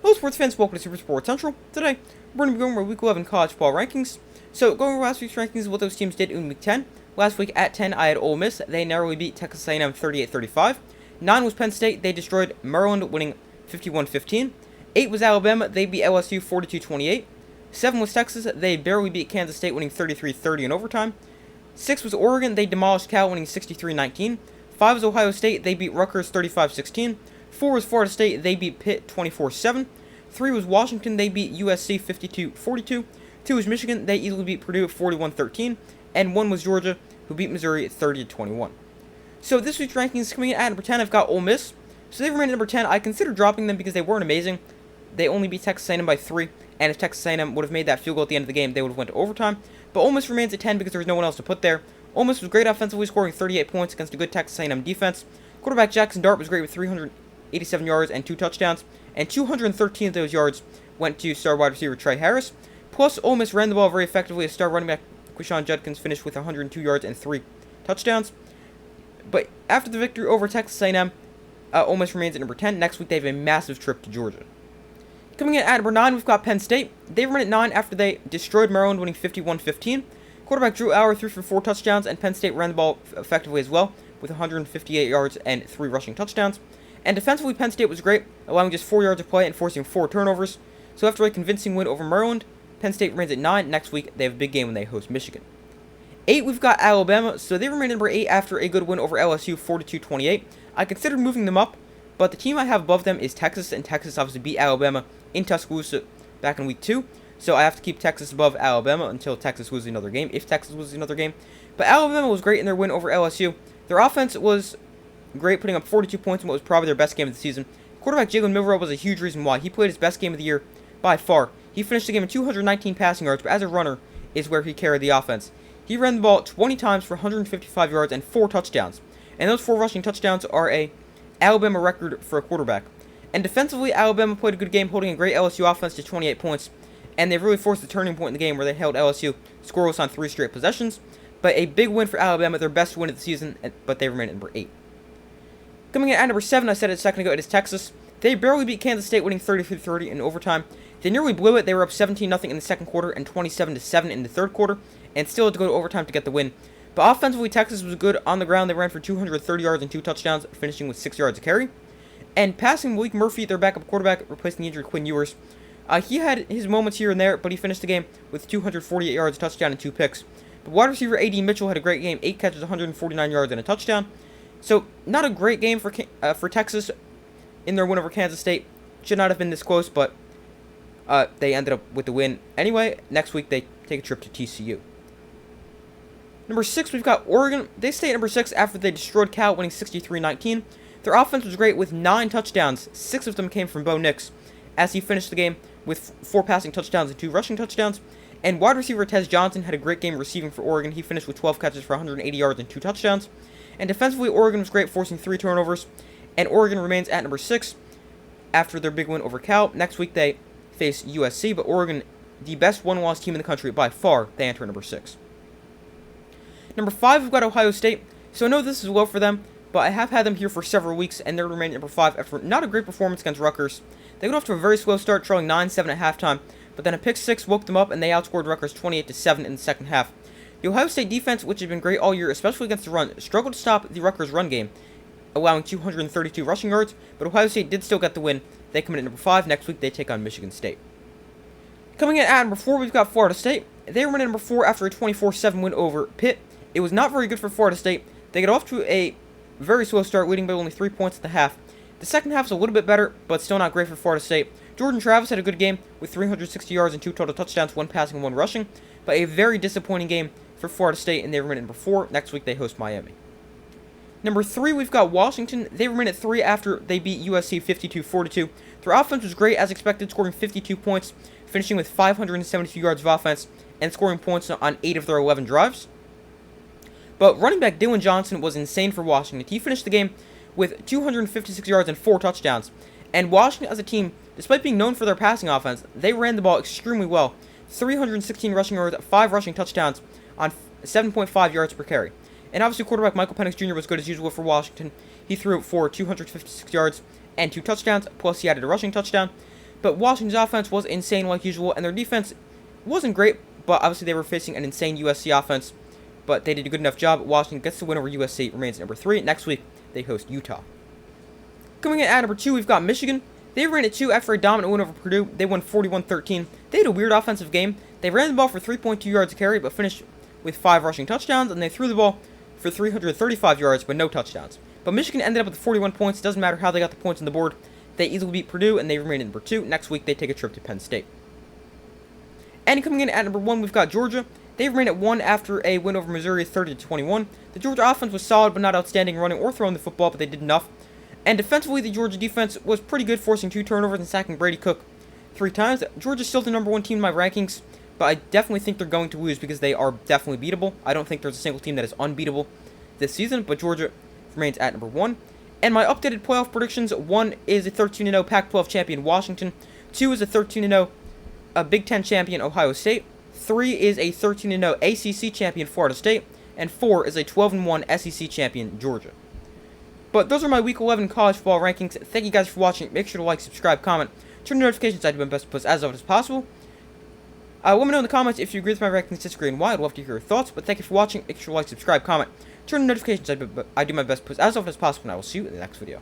Hello, sports fans. Welcome to Super Sports Central. Today, we're going to be going over Week 11 college ball rankings. So, going over last week's rankings, what those teams did in Week 10. Last week at 10, I had Ole Miss. They narrowly beat Texas A&M 38-35. 9 was Penn State. They destroyed Maryland, winning 51-15. 8 was Alabama. They beat LSU 42-28. 7 was Texas. They barely beat Kansas State, winning 33-30 in overtime. 6 was Oregon. They demolished Cal, winning 63-19. 5 was Ohio State. They beat Rutgers 35-16. 4 was Florida State. They beat Pitt 24-7. 3 was Washington. They beat USC 52-42. 2 was Michigan. They easily beat Purdue 41-13. And 1 was Georgia, who beat Missouri 30-21. So this week's rankings coming in at number 10, I've got Ole Miss. So they remain at number 10. I consider dropping them because they weren't amazing. They only beat Texas A&M by 3. And if Texas A&M would have made that field goal at the end of the game, they would have went to overtime. But Ole Miss remains at 10 because there was no one else to put there. Ole Miss was great offensively, scoring 38 points against a good Texas A&M defense. Quarterback Jackson Dart was great with 387 yards and 2 touchdowns. And 213 of those yards went to star wide receiver Trey Harris. Plus, Ole Miss ran the ball very effectively as star running back Quishon Judkins finished with 102 yards and 3 touchdowns. But after the victory over Texas A&M, Ole Miss remains at number 10. Next week, they have a massive trip to Georgia. Coming in at number 9, we've got Penn State. They remain at 9 after they destroyed Maryland, winning 51-15. Quarterback Drew Allar threw for 4 touchdowns, and Penn State ran the ball effectively as well, with 158 yards and 3 rushing touchdowns. And defensively, Penn State was great, allowing just 4 yards of play and forcing 4 turnovers. So after a convincing win over Maryland, Penn State remains at 9. Next week, they have a big game when they host Michigan. 8, we've got Alabama. So they remain at number 8 after a good win over LSU, 42-28. I considered moving them up, but the team I have above them is Texas, and Texas obviously beat Alabama in Tuscaloosa back in week 2. So I have to keep Texas above Alabama until Texas loses another game, if Texas loses another game. But Alabama was great in their win over LSU. Their offense was great, putting up 42 points in what was probably their best game of the season. Quarterback Jalen Milroe was a huge reason why. He played his best game of the year by far. He finished the game with 219 passing yards, but as a runner is where he carried the offense. He ran the ball 20 times for 155 yards and 4 touchdowns. And those 4 rushing touchdowns are a Alabama record for a quarterback. And defensively, Alabama played a good game, holding a great LSU offense to 28 points. And they've really forced the turning point in the game where they held LSU scoreless on 3 straight possessions. But a big win for Alabama, their best win of the season, but they remain at number 8. Coming in at number 7, I said it a second ago, it is Texas. They barely beat Kansas State, winning 30-30 in overtime. They nearly blew it. They were up 17-0 in the second quarter and 27-7 in the third quarter, and still had to go to overtime to get the win. But offensively, Texas was good on the ground. They ran for 230 yards and 2 touchdowns, finishing with 6 yards a carry. And passing, Malik Murphy, their backup quarterback, replacing the injured Quinn Ewers. He had his moments here and there, but he finished the game with 248 yards, a touchdown, and 2 picks. But wide receiver A.D. Mitchell had a great game, 8 catches, 149 yards, and a touchdown. So, not a great game for Texas in their win over Kansas State. Should not have been this close, but they ended up with the win. Anyway, next week they take a trip to TCU. Number 6, we've got Oregon. They stay at number 6 after they destroyed Cal, winning 63-19. Their offense was great with 9 touchdowns. 6 of them came from Bo Nix, as he finished the game with 4 passing touchdowns and 2 rushing touchdowns. And wide receiver Tez Johnson had a great game receiving for Oregon. He finished with 12 catches for 180 yards and 2 touchdowns. And defensively, Oregon was great, forcing 3 turnovers. And Oregon remains at number 6 after their big win over Cal. Next week, they face USC, but Oregon, the best one-loss team in the country by far, they enter at number 6. Number 5, we've got Ohio State. So I know this is low for them, but I have had them here for several weeks, and they're remaining at number 5 after not a great performance against Rutgers. They got off to a very slow start, trailing 9-7 at halftime, but then a pick 6 woke them up, and they outscored Rutgers 28-7 in the second half. The Ohio State defense, which has been great all year, especially against the run, struggled to stop the Rutgers run game, allowing 232 rushing yards, but Ohio State did still get the win. They come in at number 5. Next week, they take on Michigan State. Coming in at number 4, we've got Florida State. They remain at number 4 after a 24-7 win over Pitt. It was not very good for Florida State. They get off to a very slow start, leading by only 3 points at the half. The second half was a little bit better, but still not great for Florida State. Jordan Travis had a good game with 360 yards and 2 total touchdowns, 1 passing and 1 rushing, but a very disappointing game for Florida State, and they remain at number 4. Next week, they host Miami. Number 3, we've got Washington. They remain at 3 after they beat USC 52-42. Their offense was great as expected, scoring 52 points, finishing with 572 yards of offense, and scoring points on 8 of their 11 drives. But running back Dylan Johnson was insane for Washington. He finished the game with 256 yards and 4 touchdowns. And Washington as a team, despite being known for their passing offense, they ran the ball extremely well. 316 rushing yards, 5 rushing touchdowns on 7.5 yards per carry. And obviously quarterback Michael Penix Jr. was good as usual for Washington. He threw for 256 yards and 2 touchdowns, plus he added a rushing touchdown. But Washington's offense was insane like usual, and their defense wasn't great, but obviously they were facing an insane USC offense. But they did a good enough job. Washington gets the win over USC, remains at number 3. Next week, they host Utah. Coming in at number 2, we've got Michigan. They ran at 2 after a dominant win over Purdue. They won 41-13. They had a weird offensive game. They ran the ball for 3.2 yards a carry, but finished with 5 rushing touchdowns, and they threw the ball for 335 yards, but no touchdowns. But Michigan ended up with 41 points. It doesn't matter how they got the points on the board. They easily beat Purdue, and they remain at number 2. Next week, they take a trip to Penn State. And coming in at number 1, we've got Georgia. They remain at 1 after a win over Missouri 30-21. The Georgia offense was solid, but not outstanding running or throwing the football, but they did enough. And defensively, the Georgia defense was pretty good, forcing 2 turnovers and sacking Brady Cook 3 times. Georgia's still the number 1 team in my rankings, but I definitely think they're going to lose because they are definitely beatable. I don't think there's a single team that is unbeatable this season, but Georgia remains at number 1. And my updated playoff predictions, 1 is a 13-0 Pac-12 champion Washington, 2 is a 13-0 Big Ten champion Ohio State, 3 is a 13-0 ACC champion Florida State, and 4 is a 12-1 SEC champion Georgia. But those are my Week 11 college football rankings. Thank you guys for watching. Make sure to like, subscribe, comment, turn on notifications. I do my best to post as often as possible. Let me know in the comments if you agree with my rankings, disagree, and why. I'd love to hear your thoughts. But thank you for watching. Make sure to like, subscribe, comment, turn on notifications. I do my best to post as often as possible, and I will see you in the next video.